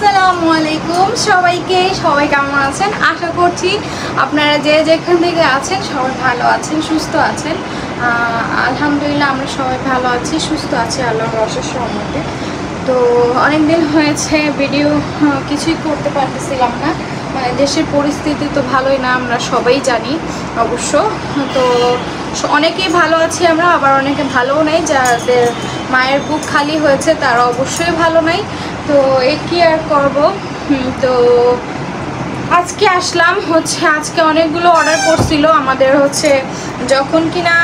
আসসালামু আলাইকুম সবাইকে, সবাই কেমন আছেন? আশা করছি আপনারা যে যেখান থেকে আছেন সবাই ভালো আছেন, সুস্থ আছেন। আলহামদুলিল্লাহ আমরা সবাই ভালো আছি, সুস্থ আছি আল্লাহর অশেষ রহমতে। তো অনেক দিন হয়েছে ভিডিও কিছুই করতে পারতেছিলাম না, মানে দেশের পরিস্থিতি তো ভালোই না, আমরা সবাই জানি অবশ্য। তো অনেকেই ভালো আছি আমরা, আবার অনেকে ভালোও নেই, যাদের মায়ের বুক খালি হয়েছে তারা অবশ্যই ভালো নাই। তো এ কি আর করবো। তো আজকে আসলাম হচ্ছে, আজকে অনেকগুলো অর্ডার করছিল আমাদের হচ্ছে, যখন কিনা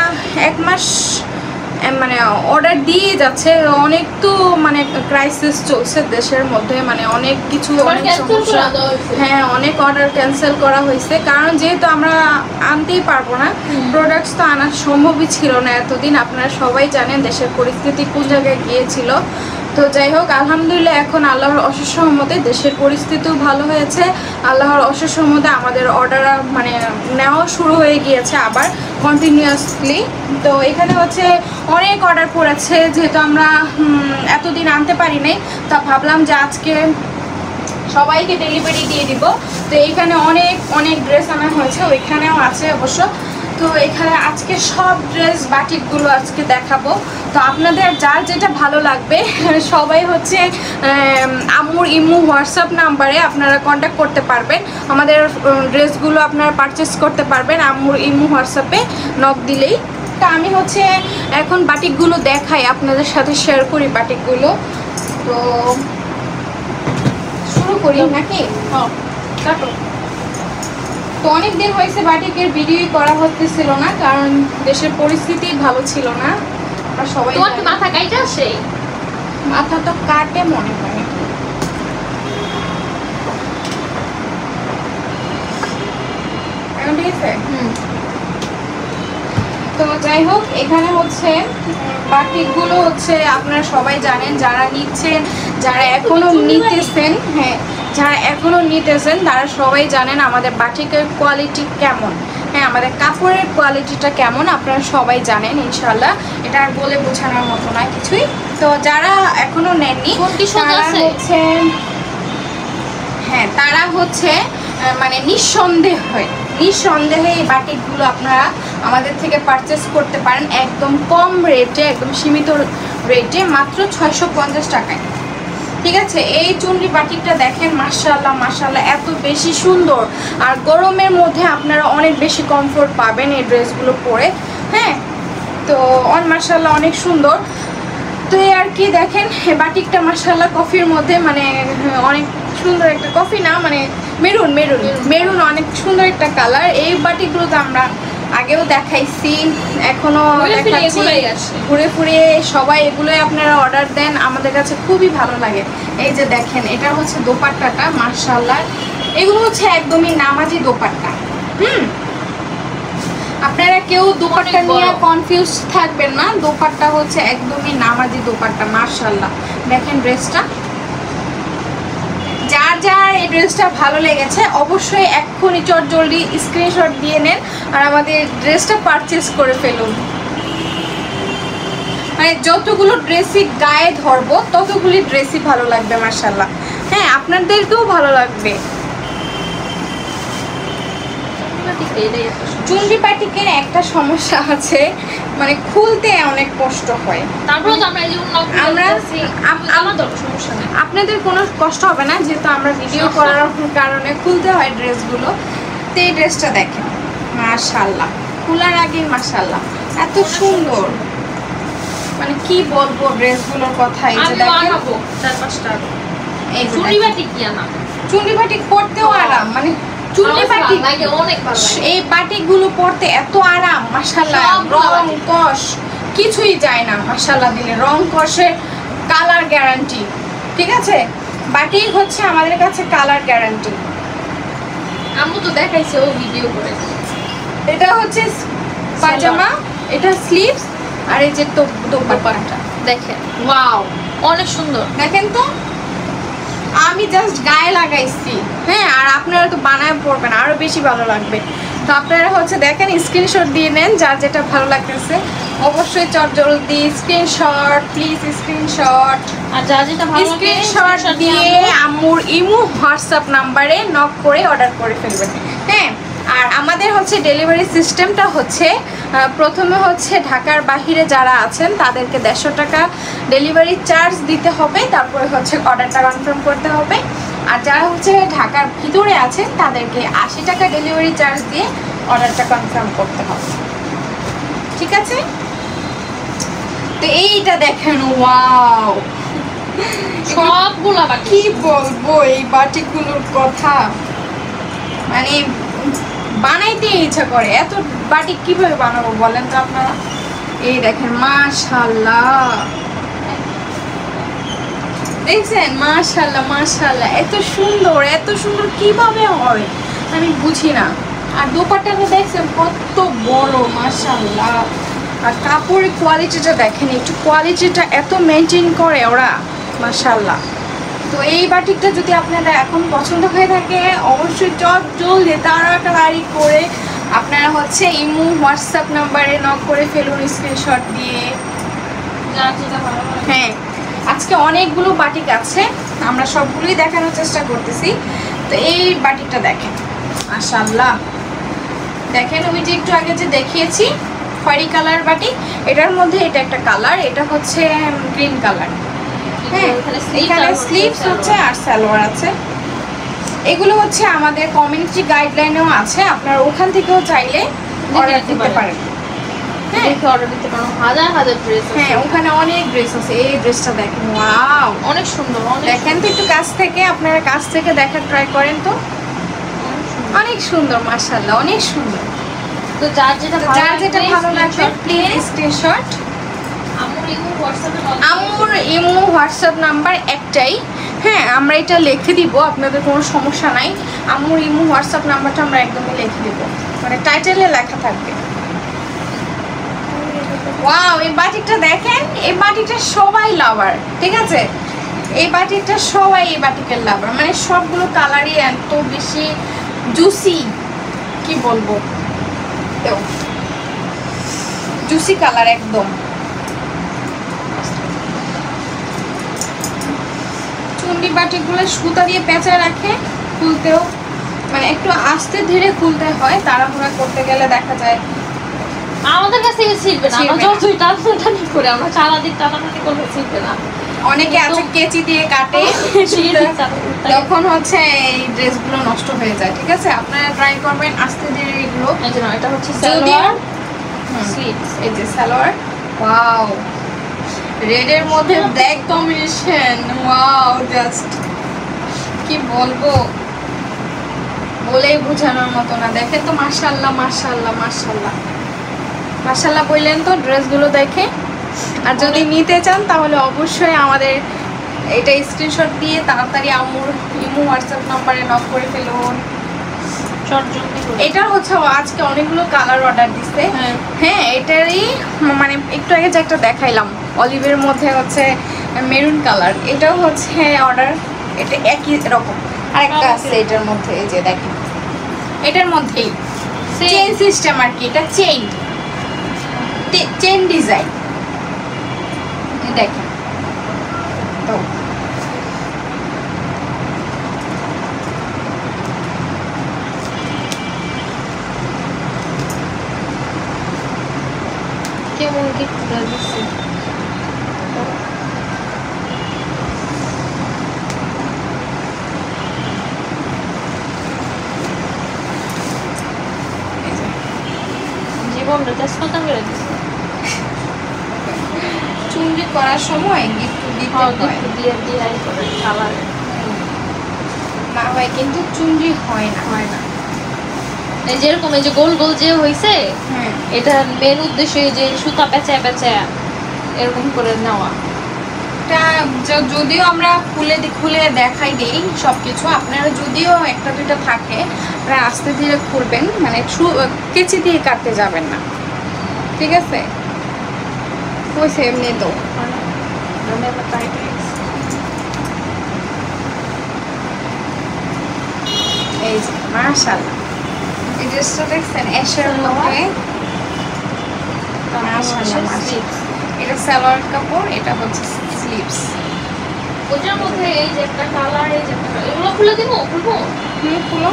1 মাস মানে অর্ডার দিয়ে যাচ্ছে, অনেক তো মানে ক্রাইসিস চলছে দেশের মধ্যে, মানে অনেক কিছু অনেক সমস্যা। হ্যাঁ, অনেক অর্ডার ক্যান্সেল করা হয়েছে, কারণ যেহেতু আমরা আনতেই পারবো না, প্রোডাক্টস তো আনা সম্ভবই ছিল না এতদিন। আপনারা সবাই জানেন দেশের পরিস্থিতি কোন জায়গায় গিয়েছিল। তো যাই হোক, আলহামদুলিল্লাহ এখন আল্লাহর অশেষ রহমতে দেশের পরিস্থিতিও ভালো হয়েছে। আল্লাহর অশেষ রহমতে আমাদের অর্ডার মানে নেওয়া শুরু হয়ে গিয়েছে আবার কন্টিনিউয়াসলি। তো এখানে হচ্ছে অনেক অর্ডার পড়েছে, যেহেতু আমরা এতদিন আনতে পারি নাই, তা ভাবলাম যে আজকে সবাইকে ডেলিভারি দিয়ে দিব। তো এইখানে অনেক অনেক ড্রেস আনা হয়েছে, ওইখানেও আছে অবশ্য। তো এখানে আজকে সব ড্রেস বাটিকগুলো আজকে দেখাবো। তো আপনাদের যার যেটা ভালো লাগবে সবাই হচ্ছে আম্মুর ইমু হোয়াটসঅ্যাপ নাম্বারে আপনারা কন্ট্যাক্ট করতে পারবেন, আমাদের ড্রেসগুলো আপনারা পারচেস করতে পারবেন আম্মুর ইমু হোয়াটসঅ্যাপে নক দিলেই। তা আমি হচ্ছে এখন বাটিকগুলো দেখাই, আপনাদের সাথে শেয়ার করি বাটিকগুলো। তো শুরু করি নাকি? কাটো। তো অনেক দিন হয়েছে বাটিকের ভিডিও করা হতেছিল না, কারণ দেশের পরিস্থিতি ভালো ছিল না। আমরা সবাই তোমার কি মাথা কাইটা আসে? মাথা তো কাটে মনে হয়। এখন ঠিক আছে। তো যাই হোক, এখানে হচ্ছে বাটিকগুলো হচ্ছে আপনারা সবাই জানেন, যারা নিচ্ছেন, যারা এখনো নিতেছেন, হ্যাঁ যারা এখনো নিতেছেন তারা সবাই জানেন আমাদের বাটিকের কোয়ালিটি কেমন। হ্যাঁ, আমাদের কাপড়ের কোয়ালিটিটা কেমন আপনারা সবাই জানেন ইনশাআল্লাহ, এটা আর বলে বোঝানোর মতো না কিছুই। তো যারা এখনো নেননি তারা হচ্ছে, হ্যাঁ তারা হচ্ছে মানে নিঃসন্দেহে এই বাটিকগুলো আপনারা আমাদের থেকে পারচেস করতে পারেন একদম কম রেটে, একদম সীমিত রেটে, মাত্র 650 টাকায়। ঠিক আছে, এই চুনরি বাটিকটা দেখেন, মাশাআল্লাহ মাশাআল্লাহ এত বেশি সুন্দর, আর গরমের মধ্যে আপনারা অনেক বেশি কমফোর্ট পাবেন এই ড্রেসগুলো পরে। হ্যাঁ, তো মাশাআল্লাহ অনেক সুন্দর। তো এই আর কি দেখেন, বাটিকটা মাশাআল্লাহ কফির মধ্যে, মানে অনেক সুন্দর একটা কফি না, মানে মেরুন মেরুন মেরুন অনেক সুন্দর একটা কালার। এই বাটিকগুলো তো আমরা আগেও দেখাইছি, এখনো দেখাচ্ছি, ঘুরে ঘুরে সবাই এগুলোই আপনারা অর্ডার দেন, আমাদের কাছে খুবই ভালো লাগে। এই যে দেখেন, এটা হচ্ছে দোপাট্টাটা মাশাআল্লাহ, এগুলো হচ্ছে একদমই নামাজি দোপাট্টা। আপনারা কেউ দোপাট্টা নিয়ে কনফিউজ থাকবেন না, দোপাট্টা হচ্ছে একদমই নামাজি দোপাট্টা মাশাআল্লাহ। দেখেন ড্রেসটা, যার যার এই ড্রেসটা ভালো লেগেছে অবশ্যই এক্ষুনি চটজলদি স্ক্রিনশট দিয়ে নেন আর আমাদের ড্রেসটা পারচেস করে ফেলুন। মানে যতগুলো ড্রেসই গায়ে ধরবো ততগুলি ড্রেসই ভালো লাগবে মাশাআল্লাহ। হ্যাঁ, আপনাদেরকেও ভালো লাগবে। চুনরি বাটিকের একটা সমস্যা আছে, মানে খুলতে অনেক কষ্ট হয়। তারপরে তো আমরা আপনাদের কোনো কষ্ট হবে না, যেহেতু আমরা ভিডিও করার কারণে খুলতে হয় ড্রেসগুলো। তো এই ড্রেসটা দেখেন মাশাআল্লাহ, খোলার আগে মাশাআল্লাহ এত সুন্দর, মানে কি বলবো ড্রেসগুলোর কথা। এই যে দেখেন, এই চুনরি বাটিক কি না, চুনরি বাটিক পরতেও আরাম, মানে চুনরি বাটিক এই বাটিকগুলো পরতে এত আরাম মাশাআল্লাহ, রং কষ কিছুই যায় না মাশাআল্লাহ দিলে, রং কষে কালার গ্যারান্টি। ঠিক আছে, বাটিক হচ্ছে আমাদের কাছে কালার গ্যারান্টি। আম্মু তো দেখাইছে ও ভিডিও করে। এটা হচ্ছে পাজামা, এটা স্লিভস, আর এই যে দোপাট্টা দেখেন, ওয়াও অনেক সুন্দর। দেখেন তো, আমি জাস্ট গায়ে লাগাইছি, হ্যাঁ, আর আপনারা তো বানায় পরবেন আরো বেশি ভালো লাগবে। তো আপনারা হচ্ছে দেখেন, স্ক্রিনশট দিয়ে নেন যার যেটা ভালো লাগতেছে। অবশ্যই চটজলদি স্ক্রিনশট, প্লিজ স্ক্রিনশট। আর যা যেটা ভালো লাগে স্ক্রিনশট দিয়ে আম্মুর ইমো হোয়াটসঅ্যাপ নাম্বারে নক করে অর্ডার করে ফেলবেন। হ্যাঁ, আর আমাদের হচ্ছে ডেলিভারি সিস্টেমটা হচ্ছে প্রথমে হচ্ছে ঢাকার বাহিরে যারা আছেন তাদেরকে 150 টাকা ডেলিভারি চার্জ দিতে হবে, তারপরে হচ্ছে অর্ডারটা কনফার্ম করতে হবে। আর যারা হচ্ছে ঢাকার ভিতরে আছেন তাদেরকে 80 টাকা ডেলিভারি চার্জ দিয়ে অর্ডারটা কনফার্ম করতে হবে। ঠিক আছে? তো এইটা দেখেন, ওয়াও, সবগুলা বাকি। কি বলবো এই বাটিগুলোর কথা, মানে বানাইতে ইচ্ছা করে। এত বাটি কিভাবে বানাবো বলেন তো আপনারা? এই দেখেন, মাশাআল্লাহ, দেখছেন? মাশাআল্লাহ মাশাআল্লাহ, এত সুন্দর, এত সুন্দর কিভাবে হয় আমি বুঝি না। আর দোপাট্টাটা দেখছেন কত বড়, মাশাআল্লাহ। আর কাপড়ের কোয়ালিটিটা দেখেন, একটু কোয়ালিটিটা এত মেনটেন করে ওরা, মাশাআল্লাহ। তো এই বাটিকটা যদি আপনারা এখন পছন্দ হয়ে থাকে, অবশ্যই জলদি তাড়াতাড়ি করে আপনারা হচ্ছে ইমো হোয়াটসঅ্যাপ নাম্বারে নক করে ফেলুন স্ক্রিনশট দিয়ে। যার যেটা ভালো লাগে। হ্যাঁ, আজকে অনেকগুলো বাটিক আছে, আমরা সবগুলোই দেখানোর চেষ্টা করতেছি। তো এই বাটিকটা দেখেন, মাশাআল্লাহ, দেখেন ওই যে একটু আগে যে দেখিয়েছি খয়েরি কালার বাটি, এটার মধ্যে এটা একটা কালার, এটা হচ্ছে গ্রিন কালার। হ্যাঁ, এখানে স্লিভস হচ্ছে আর সালোয়ার আছে। এগুলো হচ্ছে আমাদের কমিউনিটি গাইডলাইনেও আছে, আপনারা ওখান থেকেও চাইলে অর্ডার দিতে পারেন। হ্যাঁ, দেখে অর্ডার দিতে পারো। হাজার হাজার ড্রেস। হ্যাঁ, ওখানে অনেক ড্রেস আছে। এই ড্রেসটা দেখেন, ওয়াও, অনেক সুন্দর। অনেক দেখেন তো একটু কাছ থেকে, আপনারা কাছ থেকে দেখার ট্রাই করেন তো। অনেক সুন্দর, মাশাআল্লাহ, অনেক সুন্দর। তো যার যেটা ভালো লাগবে প্লিজ স্ক্রিনশট। আম্মুর ইমো হোয়াটসঅ্যাপ নাম্বার একটাই। হ্যাঁ, আমরা এটা লিখে দিব, আপনাদের কোনো সমস্যা নাই। আম্মুর ইমো হোয়াটসঅ্যাপ নাম্বারটা আমরা একদমই লিখে দিব, মানে টাইটেলে লেখা থাকবে। ওয়াও, এই বাটিকটা দেখেন, এই বাটিকটা সবাই লাভার। ঠিক আছে, এই বাটিকটা সবাই এই বাটিকের লাভার, মানে সবগুলো কালারই এত বেশি জুসি, কি বলবো, জুসি কালার একদম। চুন্ডি বাটিগুলো সুতা দিয়ে পেঁচা রাখে, খুলতেও মানে একটু আস্তে ধীরে খুলতে হয়, তাড়াহুড়া করতে গেলে দেখা যায় আমাদের কাছে থেকে ছিড়বে না। আমরা যতই টানাটানি করে, আমরা সারাদিন টানাটানি করলে ছিড়বে না। অনেকে আছে কেচি দিয়ে কাটে, তখন হচ্ছে এই ড্রেসগুলো নষ্ট হয়ে যায়। ঠিক আছে, আপনারা ট্রাই করবেন আস্তে ধীরে এগুলো। এটা হচ্ছে সালোয়ার, এই যে সালোয়ার, ওয়াও, রেডের মধ্যে ব্ল্যাক কম্বিনেশন, ওয়াও, জাস্ট কি বলবো, বলেই বোঝানোর মতো না। দেখেন তো, মাশাআল্লাহ মাশাআল্লাহ মাশাআল্লাহ মাশাআল্লাহ বললেন তো ড্রেসগুলো দেখে। আর যদি নিতে চান তাহলে অবশ্যই আমাদের এটা স্ক্রিনশট দিয়ে তাড়াতাড়ি আম্মুর ইমো হোয়াটসঅ্যাপ নাম্বারে নক করে ফেলুন। এটা হচ্ছে আজকে অনেকগুলো কালার অর্ডার দিচ্ছে। হ্যাঁ, এটারই মানে একটু আগে যে একটা দেখাইলাম অলিভের মধ্যে হচ্ছে মেরুন কালার, এটাও হচ্ছে অর্ডার, এটা একই রকম। আরেকটা আছে এটার মধ্যে, এই যে দেখেন, এটার মধ্যেই চেইন সিস্টেম আর কি, এটা চেইন ডিজাইন দেখেন তো। কেমন কি দিচ্ছে জীবনটা তেজপাতা করে দিচ্ছে। চুন্ডি করার সময় গিফট দিতে হয়, দিয়ে করে খাবার না হয় কিন্তু চুন্ডি হয় না। এই যেরকম এই যে গোল গোল যে হইছে, হ্যাঁ, এটা মেন উদ্দেশ্য যে সুতা পেঁচা পেঁচা এরকম করে নেওয়া। এটা যদিও আমরা খুলে দেখাই দেই সবকিছু, আপনারা যদিও একটা দুইটা থাকে আপনারা আস্তে ধীরে খুলবেন, মানে কেচি দিয়ে কাটতে যাবেন না। ঠিক আছে, হয়েছে এমনি তো। এই যে মাশাআল্লাহ, এই ড্রেসটা দেখছেন অ্যাশের মধ্যে, এটা সালোয়ার কাপড়, এটা হচ্ছে স্লিভস। ওটার মধ্যে এই যে একটা কালার, এই যে এগুলো খুলে দিব, খুলবো? খুলো।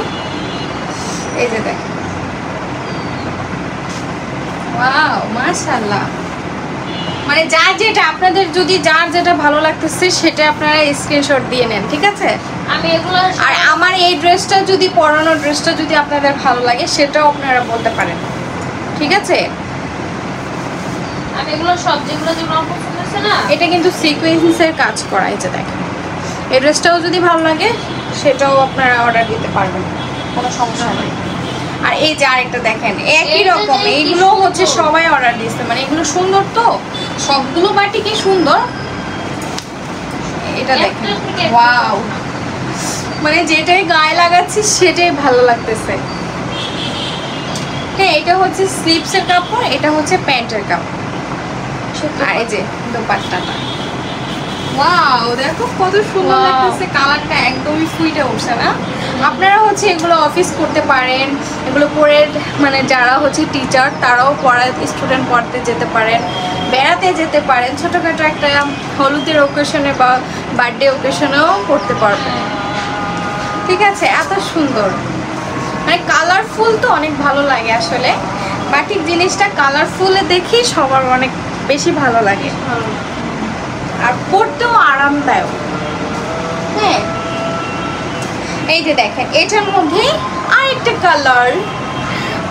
এই যে দেখেন, ওয়াও মাশাআল্লাহ। মানে যার যেটা আপনাদের যদি যার যেটা ভালো লাগতেছে সেটা আপনারা স্ক্রিনশট দিয়ে নেন, ঠিক আছে? আমি এগুলো আর আমার এই ড্রেসটা যদি পরানো ড্রেসটা যদি আপনাদের ভালো লাগে সেটাও আপনারা বলতে পারেন, ঠিক আছে? আমি এগুলো সব যেগুলো যেগুলো আমার পছন্দ হচ্ছে না, এটা কিন্তু সিকোয়েন্সের কাজ করা, এই যে দেখেন। এই ড্রেসটাও যদি ভালো লাগে সেটাও আপনারা অর্ডার দিতে পারবেন, কোনো সমস্যা নেই। আর এই যে আরেকটা দেখেন একই রকম, এইগুলো হচ্ছে সবাই অর্ডার দিচ্ছে, মানে এগুলো সুন্দর তো, সবগুলো বাটি কি সুন্দর। এটা দেখেন, ওয়াও, মানে যেটাই গায়ে লাগাচ্ছি সেটাই ভালো লাগতেছে। হ্যাঁ, এটা হচ্ছে স্লিভসের কাপড়, এটা হচ্ছে প্যান্টের কাপড়। আর এই যে দোপাট্টাটা, ওয়াও দেখো কত সুন্দর লাগতেছে, কালারটা একদমই ফুটে উঠছে না? আপনারা হচ্ছে এগুলো অফিস করতে পারেন, এগুলো পরে মানে যারা হচ্ছে টিচার তারাও স্টুডেন্ট পড়তে যেতে পারেন, বেড়াতে যেতে পারেন, ছোটোখাটো একটা হলুদের ওকেশনে বা বার্থডে ওকেশনেও পড়তে পারবেন, ঠিক আছে? এত সুন্দর, মানে কালারফুল তো অনেক ভালো লাগে আসলে। বাটিক জিনিসটা কালারফুলে দেখি সবার অনেক বেশি ভালো লাগে, আর পরতেও আরামদায়ক। হ্যাঁ, এই যে দেখেন এটার মধ্যে আরেকটা কালার,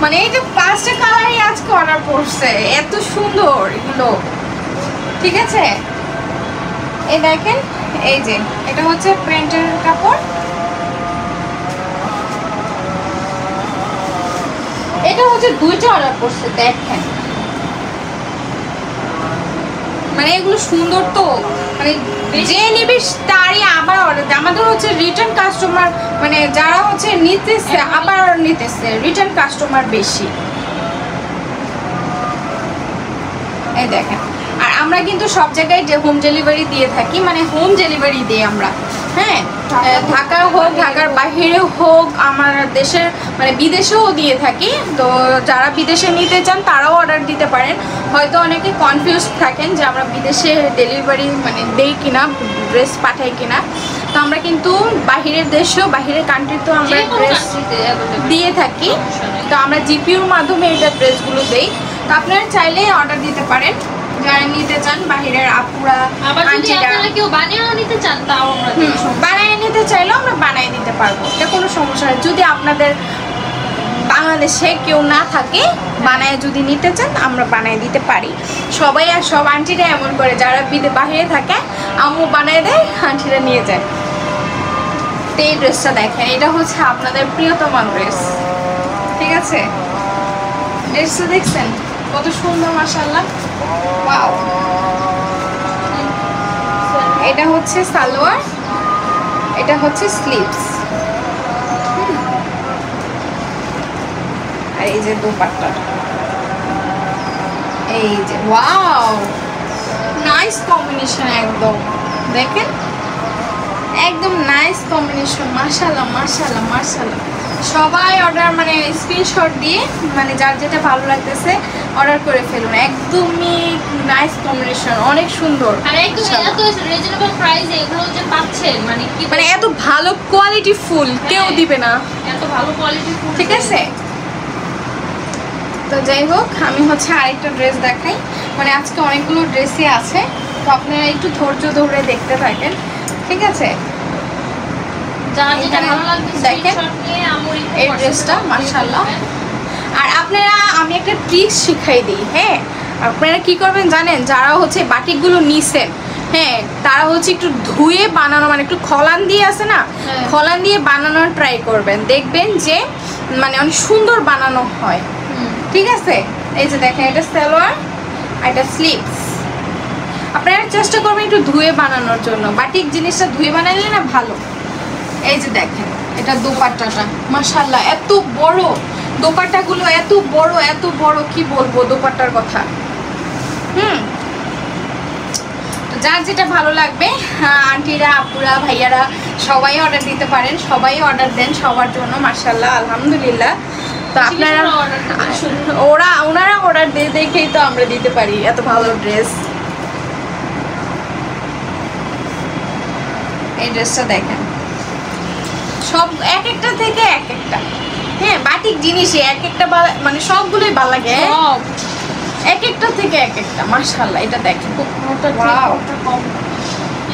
মানে এই যে 5টা কালারই আজকে অর্ডার করছে, এত সুন্দর এগুলো, ঠিক আছে? এই দেখেন, এই যে এটা হচ্ছে প্যান্টের কাপড়, এটা হচ্ছে 2টা অর্ডার করছে দেখেন। মানে এগুলো সুন্দর তো, মানে যে নিবি তারই আবার অর্ডার দেয়। আমাদের হচ্ছে রিটার্ন কাস্টমার, মানে যারা হচ্ছে নিতেছে আবার নিতেছে, রিটার্ন কাস্টমার বেশি। এই দেখেন, আর আমরা কিন্তু সব জায়গায় হোম ডেলিভারি দিয়ে থাকি, মানে হোম ডেলিভারি দিই আমরা। হ্যাঁ, ঢাকা হোক, ঢাকার বাইরেও হোক, আমার দেশের মানে বিদেশেও দিয়ে থাকি। তো যারা বিদেশে নিতে চান তারাও অর্ডার দিতে পারেন। হয়তো অনেকে কনফিউজ থাকেন যে আমরা বিদেশে ডেলিভারি মানে দেই কিনা, ড্রেস পাঠাই কিনা। তো আমরা কিন্তু বাহিরের দেশেও, বাহিরের কান্ট্রিতেও আমরা ড্রেস দিয়ে থাকি। তো আমরা জিপিউর মাধ্যমে এটা ড্রেসগুলো দেই। তো আপনারা চাইলে অর্ডার দিতে পারেন যারা নিতে চান, বাহিরের আপুরা, আন্টিরা। কেউ বানিয়েও নিতে চান তাও আমরা বানিয়ে নিতে চাইলেও আমরা বানিয়ে দিতে পারবো, এটা কোনো সমস্যা নেই। যদি আপনাদের বাংলাদেশে কেউ না থাকে, বানায় যদি নিতে চান আমরা বানিয়ে দিতে পারি। সবাই আর সব আন্টিরা এমন করে, যারা বাহিরে থাকে আম্মু বানিয়ে দেয়, আন্টিরা নিয়ে যায়। তো এই ড্রেসটা দেখেন, এটা হচ্ছে আপনাদের প্রিয়তম ড্রেস, ঠিক আছে? ড্রেসটা দেখছেন কত সুন্দর, মাশাআল্লাহ, ওয়াও। এটা হচ্ছে সালোয়ার, এটা হচ্ছে স্লিভস, আর এই যে দোপাট্টা, এই যে ওয়াও, নাইস কম্বিনেশন, একদম দেখেন, একদম নাইস কম্বিনেশন, মাশাআল্লাহ মাশাআল্লাহ মাশাআল্লাহ। সবাই অর্ডার মানে স্ক্রিনশট দিয়ে, মানে যার যেটা ভালো লাগতেছে অর্ডার করে ফেলুন, একদমই নাইস কম্বিনেশন, অনেক সুন্দর। আর একদম এত রিজনেবল প্রাইসে এগুলো যে পাচ্ছেন, মানে কি মানে এত ভালো কোয়ালিটি ফুল কেউ দিবে না, এত ভালো কোয়ালিটি ফুল, ঠিক আছে? তো যাই হোক, আমি হচ্ছে আরেকটা ড্রেস দেখাই, মানে আজকে অনেকগুলো ড্রেসই আছে, তো আপনারা একটু ধৈর্য ধরে দেখতে থাকেন, ঠিক আছে? যার যেটা ভালো লাগবে দেখেন স্ক্রিনশট নিয়ে আমুর এই ড্রেসটা, মাশাআল্লাহ। আর আপনারা আমি একটা ট্রিক্স শিখাই দিই, হ্যাঁ? আপনারা কি করবেন জানেন, যারা হচ্ছে বাটিকগুলো নিছেন, হ্যাঁ, তারা হচ্ছে একটু ধুয়ে বানানো, মানে একটু খলান দিয়ে আছে না, খলান দিয়ে বানানোর ট্রাই করবেন, দেখবেন যে মানে অনেক সুন্দর বানানো হয়, ঠিক আছে? এই যে দেখেন, এটা সালোয়ার আর এটা স্লিভস। আপনারা চেষ্টা করবেন একটু ধুয়ে বানানোর জন্য, বাটিক জিনিসটা ধুয়ে বানালে না ভালো। এই যে দেখেন, এটা দোপাট্টাটা, মাশাআল্লাহ, এত বড় দোপাট্টাগুলো, এত বড় এত বড়, কি বলবো দোপাট্টার কথা। তো যার যেটা ভালো লাগবে, আন্টিরা, আপুরা, ভাইয়ারা সবাই অর্ডার দিতে পারেন, সবাই অর্ডার দেন সবার জন্য, মাশাআল্লাহ, আলহামদুলিল্লাহ। তো আপনারা ওনারা অর্ডার দিয়ে দেখেই তো আমরা দিতে পারি এত ভালো ড্রেস। এই ড্রেসটা দেখেন, সব এক একটা থেকে এক একটা। হ্যাঁ, বাটিক জিনিসই এক একটা মানে সবগুলোই ভালো লাগে, এক একটা থেকে এক একটা। মাশাআল্লাহ, এটা দেখেন ওয়াও,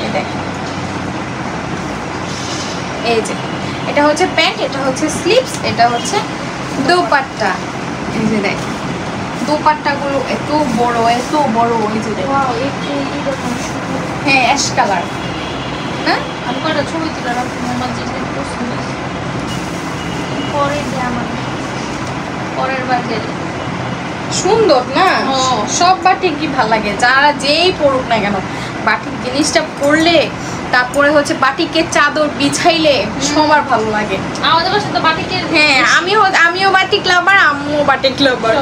এই দেখেন, এই যে এটা হচ্ছে প্যান্ট, এটা হচ্ছে স্লিভস, এটা হচ্ছে দোপাট্টা। এই যে দেখেন দোপাট্টাগুলো এত বড় এত বড়। এই যে দেখেন, হ্যাঁ অ্যাশ কালার না, আমি কটা ছবি তুলে রাখবো, আমার যেটা পছন্দ পরে দিয়ে আমার পরের বার গেলে। সুন্দর না সব বাটিক কি ভালো লাগে, যারা যেই পড়ুক না কেন বাটিক জিনিসটা পরলে, তারপরে হচ্ছে বাটিকের চাদর বিছাইলে সবার ভালো লাগে। আমাদের বাসায় তো বাটিকের, হ্যাঁ আমিও বাটিক লাভার, আম্মুও বাটিক লাভার,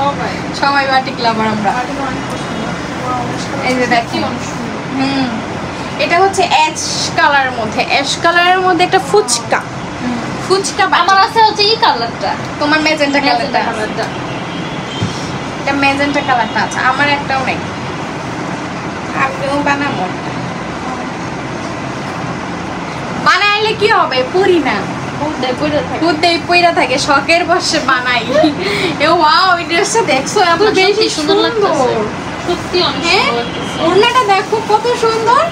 সবাই বাটিক লাভার আমরা। এই যে দেখেন, এটা হচ্ছে অ্যাশ কালারের মধ্যে, অ্যাশ কালারের মধ্যে একটা ফুচকা আমার আছে হচ্ছে এই কালারটা, তোমার ম্যাজেন্টা কালারটা, এটা ম্যাজেন্টা কালারটা আছে, আমার একটাও নেই, আমিও বানাবো। বানাইলে কি হবে, পুরি না পইরা থাকে, শখের বসে বানাই। এ ওয়াও, এই ড্রেসটা দেখছো এত বেশি সুন্দর লাগতেছে সত্যি, অনেক সুন্দর। ওড়নাটা দেখো কত সুন্দর।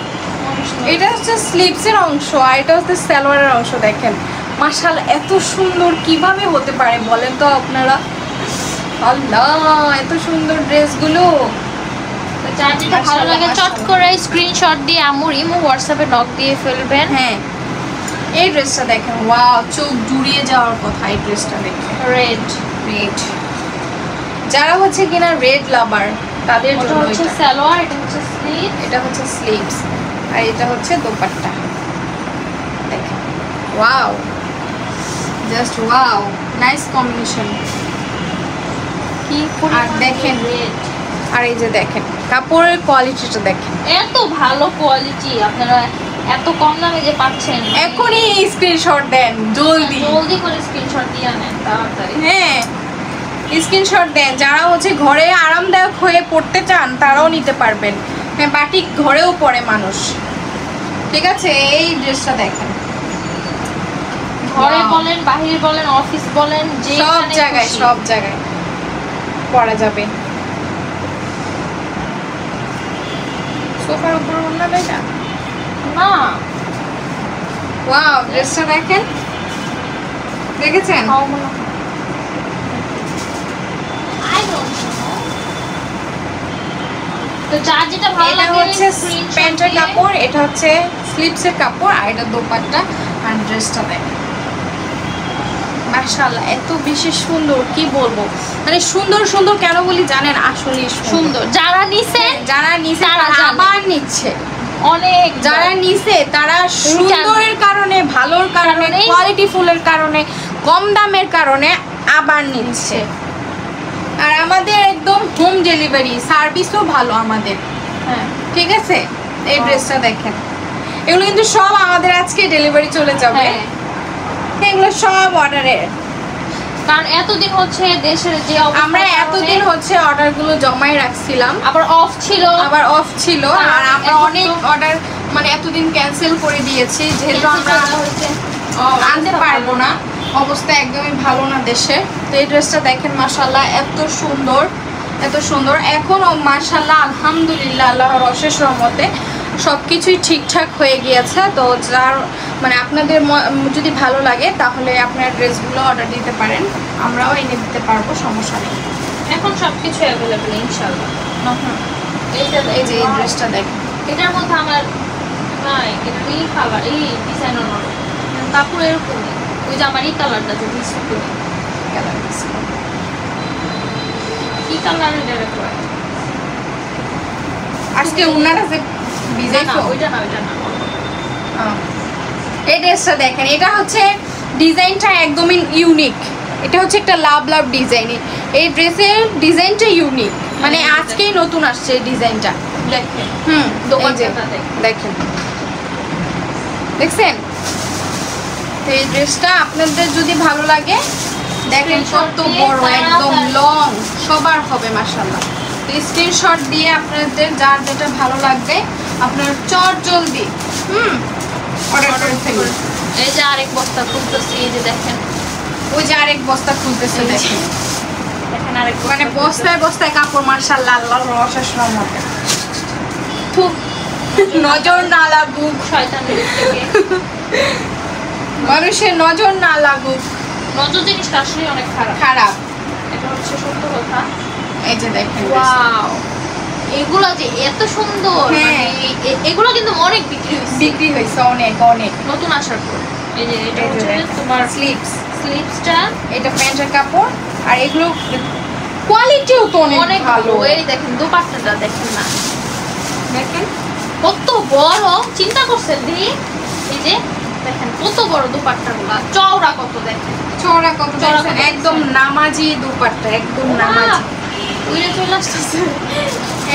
এটা হচ্ছে স্লিভসের অংশ আর এটা হচ্ছে সালোয়ারের অংশ। দেখেন মাশাআল্লাহ, এত সুন্দর কিভাবে হতে পারে বলেন তো আপনারা? আল্লাহ, এত সুন্দর ড্রেসগুলো। যার যেটা ভালো লাগে চট করে স্ক্রিনশট দিয়ে আম্মুর ইমো হোয়াটসঅ্যাপে নক দিয়ে ফেলবেন। হ্যাঁ, এই ড্রেসটা দেখেন, ওয়াও, চোখ জুড়িয়ে যাওয়ার কথা এই ড্রেসটা দেখে। রেড, যারা হচ্ছে কিনা রেড লাভার তাদের জন্য হচ্ছে সালোয়ার, এটা হচ্ছে স্লিভ, এটা হচ্ছে স্লিভস আর এটা হচ্ছে দোপাট্টা। দেখেন wow, just wow, nice combination. কি আর দেখেন রেড, আর এই যে দেখেন কাপড়ের কোয়ালিটিটা দেখেন, এত ভালো কোয়ালিটি, আপনারা এত কম দামে যে পাচ্ছেন। এখনই স্ক্রিনশট দেন, জলদি করে স্ক্রিনশট দিয়ে নেন তাড়াতাড়ি। হ্যাঁ, স্ক্রিনশট দেন। যারা হচ্ছে ঘরে আরামদায়ক হয়ে পড়তে চান তারাও নিতে পারবেন। হ্যাঁ, বাটিক ঘরেও পরে মানুষ, ঠিক আছে। এই ড্রেসটা দেখেন, ঘরে বলেন, বাহিরে বলেন, অফিস বলেন, যে সব জায়গায় পরা যাবে। সোফার উপর ওড়না দেয় না, না। ওয়াও, ড্রেসটা দেখেন, দেখেছেন? তো যার যেটা ভালো লাগে, এটা হচ্ছে প্যান্টের কাপড়, এটা হচ্ছে স্লিভসের কাপড় আর এটা দোপাট্টা আর ড্রেসটা দেখেন। মাশাআল্লাহ, এত বেশি সুন্দর, কি বলবো, মানে সুন্দর সুন্দর কেন বলি জানেন? আসলে সুন্দর। যারা নিছে তারা আবার নিচ্ছে, অনেক যারা নিছে তারা সুন্দরের কারণে, ভালোর কারণে, কোয়ালিটি ফুলের কারণে, কম দামের কারণে আবার নিচ্ছে। আর আমাদের একদম হোম ডেলিভারি সার্ভিসও ভালো আমাদের। হ্যাঁ, ঠিক আছে। এই ড্রেসটা দেখেন, এগুলো কিন্তু সব আমাদের আজকে ডেলিভারি চলে যাবে। এগুলো সব অর্ডারের, কারণ এতদিন হচ্ছে দেশের যে আমরা এতদিন হচ্ছে অর্ডারগুলো জমাই রাখছিলাম, আবার অফ ছিল, আর আমরা অনেক অর্ডার মানে এতদিন ক্যান্সেল করে দিয়েছি, যেহেতু আমরা আনতে পারবো না, অবস্থা একদমই ভালো না দেশে। তো এই ড্রেসটা দেখেন, মাশাআল্লাহ, এত সুন্দর, এত সুন্দর। এখনও মাশাআল্লাহ আলহামদুলিল্লাহ আল্লাহর অশেষ রহমতে সব কিছুই ঠিকঠাক হয়ে গিয়েছে। তো যার মানে আপনাদের যদি ভালো লাগে তাহলে আপনারা ড্রেসগুলো অর্ডার দিতে পারেন, আমরাও এনে দিতে পারবো, সমস্যা নেই। এখন সব কিছু অ্যাভেলেবল ইনশাআল্লাহ। এই যে এই ড্রেসটা দেখেন, এটার মধ্যে আমার নাই, এটা এই কালার, এই ডিজাইন অন্য কাপড় এরকম, ওই যে আমার এই কালারটা যে বিস্কুট কালার কি কালার, এটা আজকে উনারা যে ডিজাইন, ওইটা না এই ড্রেসটা দেখেন, এটা হচ্ছে ডিজাইনটা একদমই ইউনিক। এটা হচ্ছে একটা লাভ ডিজাইন। এই ড্রেসের ডিজাইনটা ইউনিক, মানে আজকেই নতুন আসছে এই ডিজাইনটা। দেখেন, দেখেন, দেখছেন? তো এই ড্রেসটা আপনাদের যদি ভালো লাগে দেখেন কত বড়, একদম লং, সবার হবে মাশাআল্লাহ। তো স্ক্রিনশট দিয়ে আপনাদের যার যেটা ভালো লাগবে আপনার চট জলদি অর্ডার করে ফেলুন। এই যে আরেক বস্তা খুলতেছি, এই যে দেখেন, ওই যে আরেক বস্তা খুলতেছে দেখেন, দেখেন আরেক মানে বস্তায় বস্তায় কাপড় মাশাআল্লাহ, আল্লাহর অশেষ রহমতে। খুব নজর না লাগুক, শয়তানের থেকে মানুষের নজর না লাগুক, নজর জিনিসটা আসলে অনেক খারাপ, খারাপ। এটা হচ্ছে সত্য কথা। এই যে দেখেন ওয়াও, এগুলা যে এত সুন্দর, হ্যাঁ। মানে এগুলো কিন্তু অনেক বিক্রি হয়েছে, বিক্রি হয়েছে অনেক অনেক। নতুন আসার পর। এই যে এটা এই যে হচ্ছে দেখেন, তোমার স্লিপসটা, স্লিপসটা এটা প্যান্টের কাপড়, আর এগুলো কোয়ালিটিও তো অনেক অনেক ভালো। ভালো। এই দেখেন দোপাট্টাটা দেখেন না, দেখেন কত বড়, চিন্তা করছেন দি, এই যে দেখেন কত বড় দোপাট্টাগুলা, চওড়া কত দেখেন, চওড়া কত, চওড়া দেখেন কত একদম নামাজি দোপাট্টা, একদম নামাজি, উইরে চলে আসতেছে।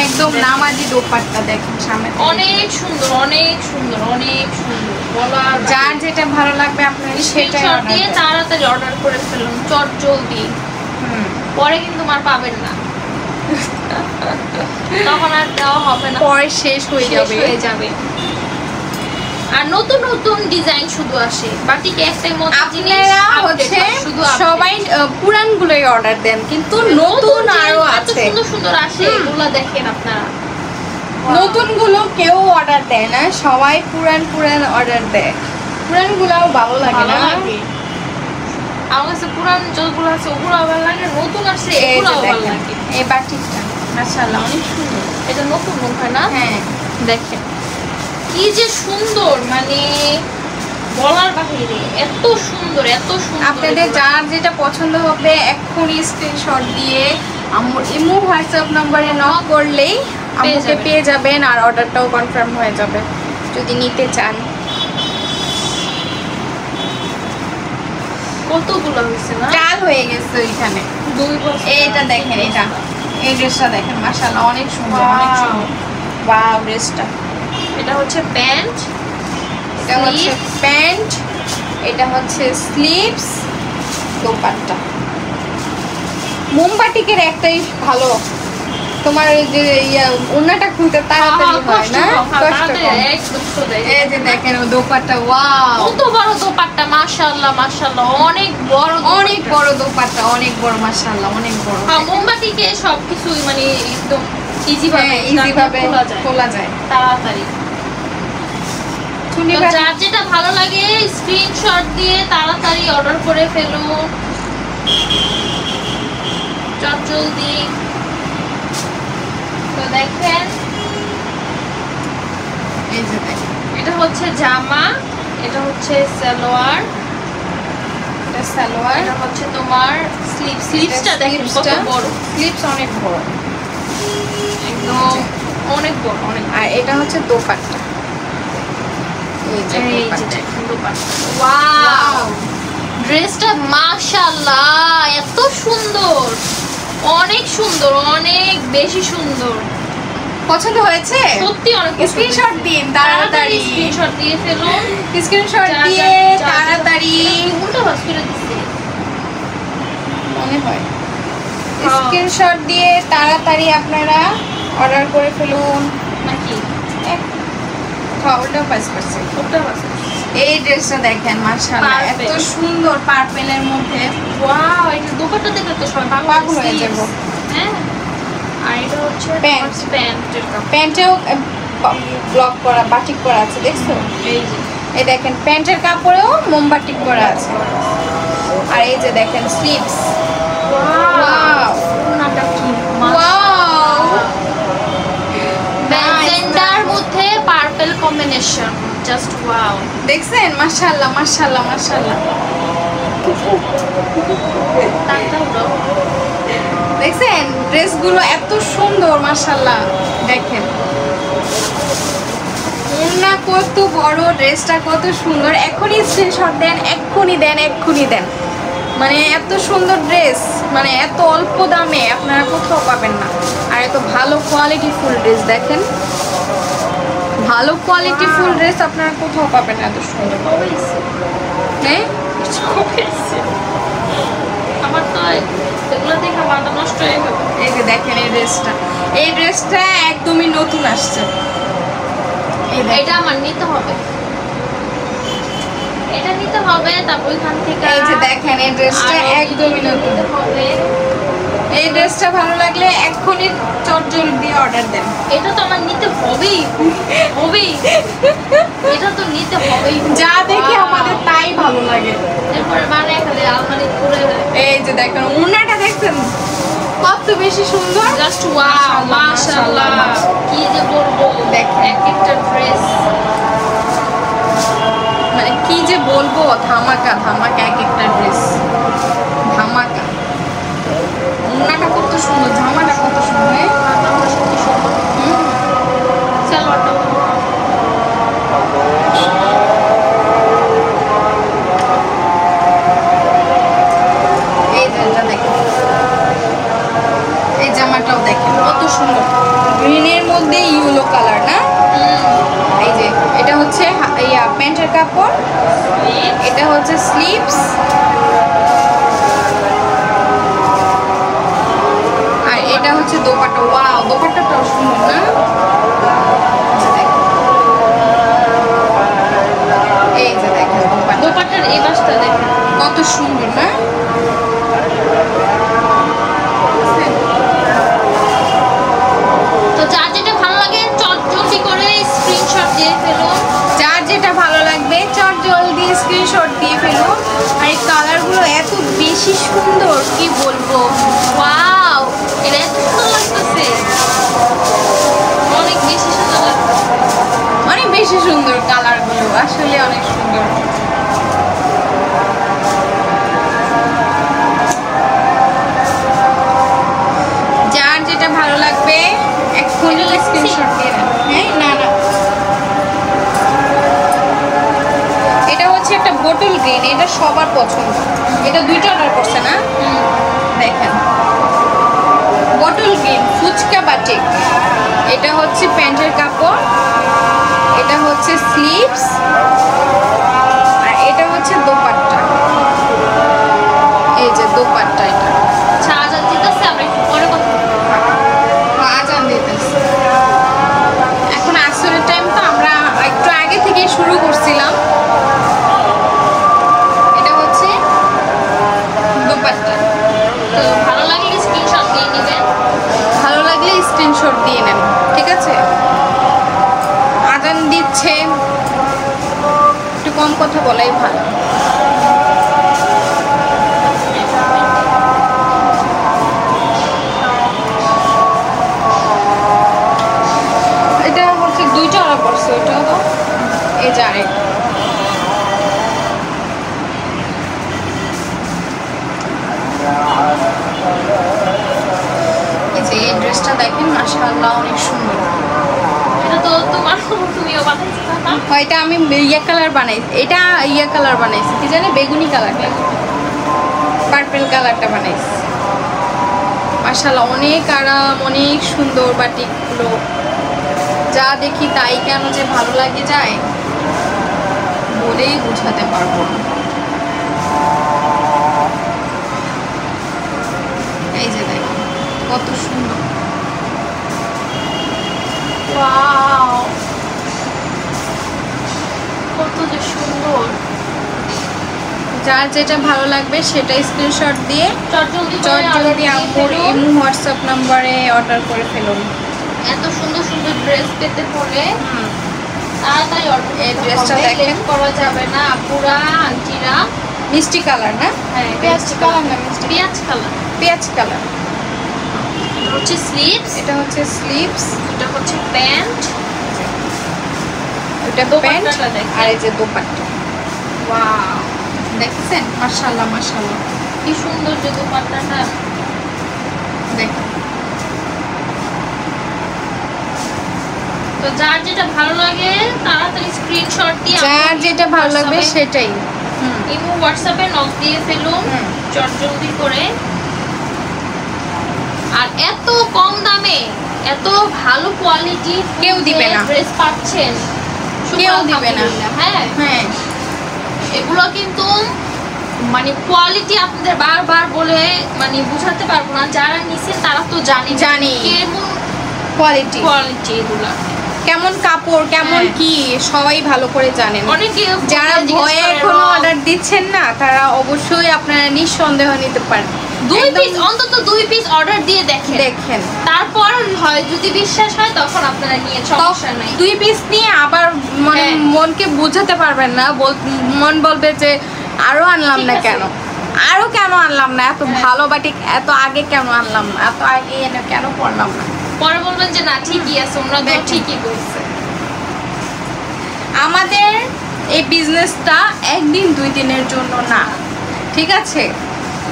একদম নামাজি দোপাট্টা দেখেন সামনে থেকে। অনেক সুন্দর, অনেক সুন্দর, অনেক সুন্দর, বলার যার যেটা ভালো লাগবে আপনার সেটাই স্ক্রিনশট অর্ডার দিয়ে করুন। তাড়াতাড়ি অর্ডার করে ফেলুন, চট জলদি, পরে কিন্তু আর পাবেন না, তখন আর দেওয়া হবে না, পরে শেষ হয়ে শেষ যাবে। হয়ে যাবে। আর নতুন নতুন ডিজাইন শুধু আসে, বাটিকে একটাই মতো জিনিস আপনারা update হচ্ছে হয়, শুধু update। সবাই পুরান গুলোই অর্ডার দেন, কিন্তু নতুন আরো যে এত আছে। সুন্দর সুন্দর আসে, এগুলা দেখেন আপনারা। নতুন গুলো কেউ অর্ডার দেয় না, সবাই পুরান পুরান অর্ডার দেয়। পুরান গুলাও ভালো লাগে ভালো না? লাগে। আমার কাছে পুরান যতগুলো আছে ওগুলো ভালো লাগে, নতুন আসছে এই যে এগুলো ভালো দেখেন, লাগে। এই বাটিকটা মাশাআল্লাহ অনেক সুন্দর। এটা নতুন মনে হয় না? হ্যাঁ, দেখেন কি যে সুন্দর, মানে বলার বাহিরে, এত সুন্দর, এত সুন্দর। আপনাদের এগুলা। যার যেটা পছন্দ হবে এক্ষুনি স্ক্রিনশট দিয়ে আমার ইমো হোয়াটসঅ্যাপ নম্বরে নক করলেই আমাকে যাবেন। পেয়ে যাবেন, আর অর্ডারটাও কনফার্ম হয়ে যাবে যদি নিতে চান। কতগুলো হয়েছে না? চাল হয়ে গেছে ওইখানে। 2 বছর। এইটা দেখেন, এটা এই ড্রেসটা দেখেন মাশাআল্লাহ অনেক সুন্দর, অনেক Wow. সুন্দর। ওয়াও, ড্রেসটা, এটা হচ্ছে প্যান্ট, এটা হচ্ছে প্যান্ট, এটা হচ্ছে স্লিভস, দোপাট্টা। মোমবাটিকের একটাই ভালো, তোমার এই যে ওড়নাটা খুলতে তাড়াতাড়ি হয় না, কষ্ট কম। এই যে দেখেন ও দোপাট্টা, ওয়াও কত বড় দোপাট্টা, মাশাআল্লাহ মাশাআল্লাহ, অনেক বড় দোপাট্টা। অনেক বড় দোপাট্টা, অনেক বড় মাশাআল্লাহ, অনেক বড়। হ্যাঁ, মোমবাতিকে সবকিছুই মানে একদম ইজি ভাবে হ্যাঁ, ইজি ভাবে খোলা খোলা যায়। তাড়াতাড়ি। চুনি তো বাটি, যার যেটা ভালো লাগে স্ক্রিনশট দিয়ে তাড়াতাড়ি অর্ডার করে ফেলুন, চট জলদি। তো দেখেন এই যে দেখেন এটা হচ্ছে জামা, এটা হচ্ছে সালোয়ার, এটা সালোয়ার, এটা হচ্ছে তোমার স্লিভসটা দেখেন কত বড়, স্লিভস অনেক বড়, একদম অনেক বড়, অনেক। আর এটা হচ্ছে দোপাট্টা। এই যে এই যে দোপাট্টা। দেখেন দোপাট্টা, ওয়াও, ড্রেসটা মাশাআল্লাহ এত সুন্দর, অনেক সুন্দর, অনেক বেশি সুন্দর, পছন্দ হয়েছে? সত্যি অনেক পছন্দ। স্ক্রিনশট দিন তাড়াতাড়ি, স্ক্রিনশট দিয়ে ফেলুন, স্ক্রিনশট দিয়ে তাড়াতাড়ি, উল্টো ভাস করে দিচ্ছে মনে হয় হ্যাঁ। স্ক্রিনশট দিয়ে তাড়াতাড়ি আপনারা অর্ডার করে ফেলুন। নাকি উল্টো পাস করছে। উল্টো ভাস। এই ড্রেসটা দেখেন মাশাআল্লাহ এত Purple. সুন্দর, পার্পেলের মধ্যে। ওয়াও, এটা দোপাট্টা দেখে তো সবাই পাগল হয়ে যাবো। হ্যাঁ, আর এটা হচ্ছে প্যান্ট। প্যান্টের কাপড়, প্যান্টেও ব্লক করা, বাটিক করা আছে, দেখছো? এই যে এই দেখেন প্যান্টের কাপড়েও মোমবাটিক করা আছে, আর এই যে দেখেন স্লিভস। ওয়াও, ওনাটা কি ওয়াও, ম্যাজেন্ডার মধ্যে পার্পল কম্বিনেশন, জাস্ট ওয়াও। দেখছেন মাশাআল্লাহ মাশাআল্লাহ মাশাআল্লাহ, তারটাও দেখছেন ড্রেসগুলো এত সুন্দর মাশাআল্লাহ। দেখেন ওড়না কত বড়, ড্রেসটা কত সুন্দর। এখনই স্ক্রিনশট দেন, এক্ষুনি দেন, এক্ষুনি দেন। মানে এত সুন্দর ড্রেস, মানে এত অল্প দামে আপনারা কোথাও পাবেন না, আর এত ভালো কোয়ালিটি ফুল ড্রেস। দেখেন ভালো কোয়ালিটি ফুল ড্রেস আপনারা কোথাও পাবেন না এত সুন্দর। হ্যাঁ, আমার আমার তো এগুলো দেখে মাথা নষ্ট হয়ে গেল। এই যে দেখেন এই ড্রেসটা একদমই নতুন আসছে। এটা আমার নিতে হবে, এটা নিতে হবে। তারপর এখান থেকে এই যে দেখেন এই ড্রেসটা একদমই নতুন হবে। এই ড্রেসটা ভালো লাগলে এক্ষুনি চটজল দিয়ে অর্ডার দেন। এটা তো আমার নিতে হবেই হবেই, এটা তো নিতে হবেই। যা দেখে আমাদের তাই ভালো লাগে। এরপরে বানায় খালি আলমারি করে। এই যে দেখেন ওড়নাটা দেখছেন কত বেশি সুন্দর, জাস্ট ওয়াও, মাশাআল্লাহ। কি যে বলবো, দেখেন এক একটা ড্রেস, মানে কি যে বলবো, ধামাকা ধামাকা এক একটা ড্রেস, ধামাকা। ওড়নাটা কত সুন্দর, জামাটা কত সুন্দর। আমার সত্যি সুন্দর। সালোয়ারটা এই যে এটা দেখেন, এই জামাটাও দেখেন কত সুন্দর, গ্রিনের মধ্যে ইয়েলো কালার না। এই যে এটা হচ্ছে প্যান্টের কাপড়, এটা হচ্ছে স্লিভস, আর এটা হচ্ছে দোপাট্টা। ওয়াও, দোপাট্টাটাও সুন্দর না। এই যে দেখেন দোপাট্টার এই পাশটা দেখেন কত সুন্দর না। তো যার যেটা ভালো লাগে চটজলদি করে স্ক্রিনশট দিয়ে ফেলুন। যার যেটা ভালো লাগবে চট জলদি স্ক্রিনশট দিয়ে ফেলুন। আর এই কালারগুলো এত বেশি সুন্দর কি বলবো। ওয়াও, এটা এত সুন্দর লাগতেছে, অনেক বেশি সুন্দর লাগতেছে। অনেক বেশি সুন্দর কালারগুলো, আসলে অনেক সুন্দর। যার যেটা ভালো লাগবে এক্ষুনি স্ক্রিনশট দিয়ে নেন। হ্যাঁ, না না, এটা হচ্ছে একটা বোতল গ্রিন, এটা সবার পছন্দ। এটা দুইটা অর্ডার করছে না, দেখেন বটল গ্রিন ফুচকা বাটিক। এটা হচ্ছে প্যান্টের কাপড়, এটা হচ্ছে স্লিভস, আর এটা হচ্ছে দোপাট্টা। এই যে দোপাট্টা, এটা আচ্ছা, আজাদ দিতেছে, আমরা একটু পরে কথা বলবো। আজান দিতেছে। এখন আসরের টাইম তো, আমরা একটু আগে থেকে শুরু করছিলাম। এটা হচ্ছে দোপাট্টা। তো ভালো লাগলে স্ক্রিনশট দিয়ে নেবেন। ভালো লাগলে স্ক্রিনশট দিয়ে নেন, ঠিক আছে। আজান দিচ্ছে, একটু কম কথা বলাই ভালো। এটা হচ্ছে দুইটা অর্ডার করছে, ওইটাও তো এই যে আরেক। এই যে এই ড্রেসটা দেখেন, মাশাআল্লাহ অনেক সুন্দর। এটা তো তোমার, তুমিও বানাইছো না? এটা আমি ইয়া কালার বানাইছি, এটা ইয়া কালার বানাইছি, কি জানে বেগুনি কালারটা, পার্পল কালারটা বানাইছি। মাশাআল্লাহ অনেক আরাম, অনেক সুন্দর বাটিকগুলো। যা দেখি তাই কেন যে ভালো লাগে যায়, বলেই বোঝাতে পারবো না। এই যে দেখেন কত সুন্দর। ওয়াও, কত যে সুন্দর। যার যেটা ভালো লাগবে সেটা স্ক্রিনশট দিয়ে চটজলদি চটজলদি আপুর ইমো হোয়াটসঅ্যাপ নাম্বারে অর্ডার করে ফেলুন। এত সুন্দর সুন্দর ড্রেস পেতে হলে তাড়াতাড়ি অর্ডার এই করতে ড্রেসটা হবে, দেখেন। লেট করা যাবে না। আপুরা আন্টিরা, মিষ্টি কালার না, হ্যাঁ, পেঁয়াজ কালার না, মিষ্টি পেঁয়াজ কালার। পেঁয়াজ কালার। এটা হচ্ছে স্লিভস, এটা হচ্ছে স্লিভস, এটা হচ্ছে প্যান্ট, এটা প্যান্ট, দোপাট্টাটা দেখেন। আর এই যে দোপাট্টা। ওয়াও, দেখছেন, মাশাআল্লাহ মাশাআল্লাহ কি সুন্দর যে দোপাট্টাটা। দেখেন। তো যার যেটা ভালো লাগে তাড়াতাড়ি স্ক্রিনশট দিয়ে যার যেটা ভালো লাগবে সেটাই ইমো হোয়াটসঅ্যাপে নক দিয়ে ফেলুন চটজলদি করে। আর এত কম দামে এত ভালো কোয়ালিটি কেউ দিবে না, ড্রেস পাচ্ছেন, কেউ দিবে না। হ্যাঁ হ্যাঁ, এগুলো কিন্তু মানে কোয়ালিটি আপনাদের বারবার বলে মানে বুঝাতে পারবো না, যারা নিছেন তারা তো জানি কেমন কোয়ালিটি এগুলা, কেমন কাপড় কেমন কি সবাই ভালো করে জানেন। অনেকে যারা ভয়ে এখনো অর্ডার দিচ্ছেন না তারা অবশ্যই আপনারা নিঃসন্দেহ নিতে পারেন। 2 পিস অন্তত 2 পিস অর্ডার দিয়ে দেখেন, তারপর হয় যদি বিশ্বাস হয় তখন আপনারা নিয়ে সমস্যা নাই। 2 পিস নিয়ে আবার মানে মনকে বোঝাতে পারবেন না, মন বলবে যে আরো আনলাম না কেন, আরো কেন আনলাম না, এত ভালো বাটিক এত আগে কেন আনলাম না, এত আগে এনে কেন পড়লাম না, পরে বলবেন যে না ঠিকই আছে, ওরা তো ঠিকই করছে। আমাদের এই বিজনেসটা একদিন 2 দিনের জন্য না, ঠিক আছে?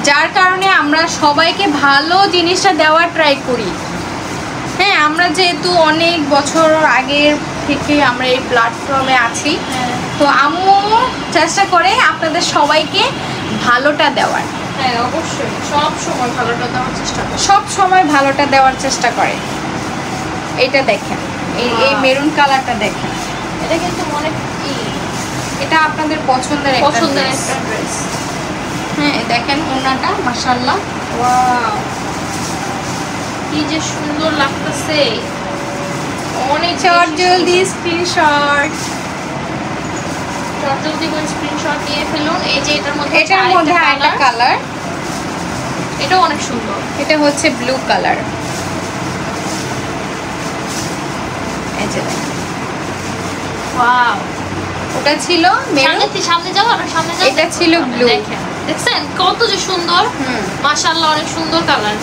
যার কারণে আমরা সবাইকে ভালো জিনিসটা দেওয়ার ট্রাই করি। হ্যাঁ, আমরা যেহেতু অনেক বছর আগের থেকে আমরা এই প্ল্যাটফর্মে আছি, তো আম্মু চেষ্টা করে আপনাদের সবাইকে ভালোটা দেওয়ার। হ্যাঁ অবশ্যই, সব সময় ভালোটা দেওয়ার চেষ্টা করে, সব সময় ভালোটা দেওয়ার চেষ্টা করে। এটা দেখেন, এই মেরুন কালারটা দেখেন, এটা কিন্তু অনেক এটা আপনাদের পছন্দের একটা ড্রেস। হ্যাঁ দেখেন ওনাটা মাশাআল্লাহ, ওয়াও কি যে সুন্দর লাগতেছে। অনেক জলদি স্ক্রিনশট নিয়ে ফেলুন। এই যে এটার মধ্যে একটা কালার, এটাও অনেক সুন্দর, এটা হচ্ছে ব্লু কালার। এই যে ওয়াও, ওটা ছিল সামনে যাও আর সামনে যাও, এটা ছিল ব্লু। দেখছেন কত যে সুন্দর, মাশাআল্লাহ অনেক সুন্দর কালার।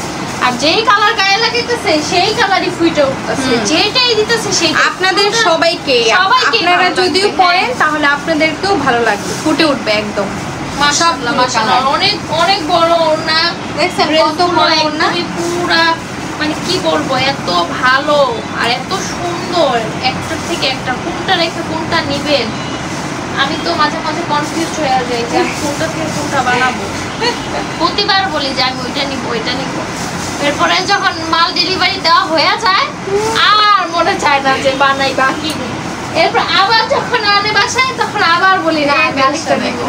আর যেই কালার গায়ে লাগাইতেছে সেই কালারই ফুটে উঠতেছে, যেটাই দিতেছে সেই আপনাদের সবাইকে আপনারা যদিও পড়েন তাহলে আপনাদেরকেও ভালো লাগবে, ফুটে উঠবে একদম। মাশাআল্লাহ মাশাআল্লাহ, অনেক অনেক বড় ওড়না, দেখছেন কত বড় ওড়না, পুরা মানে কি বলবো, এত ভালো আর এত সুন্দর, একটার থেকে একটা, কোনটা রেখে কোনটা নিবেন। আমি তো মাঝে মাঝে কনফিউজ হয়ে যাই যে আমি কোনটা থেকে কোনটা বানাবো। প্রতিবার বলি যে আমি ওইটা নিব ওইটা নিব, এরপরে যখন মাল ডেলিভারি দেওয়া হয়ে যায় আর মনে চায় না যে বানাই বাকি, এরপর আবার যখন আনে বাসায় তখন আবার বলি না আমি আরেকটা নিব।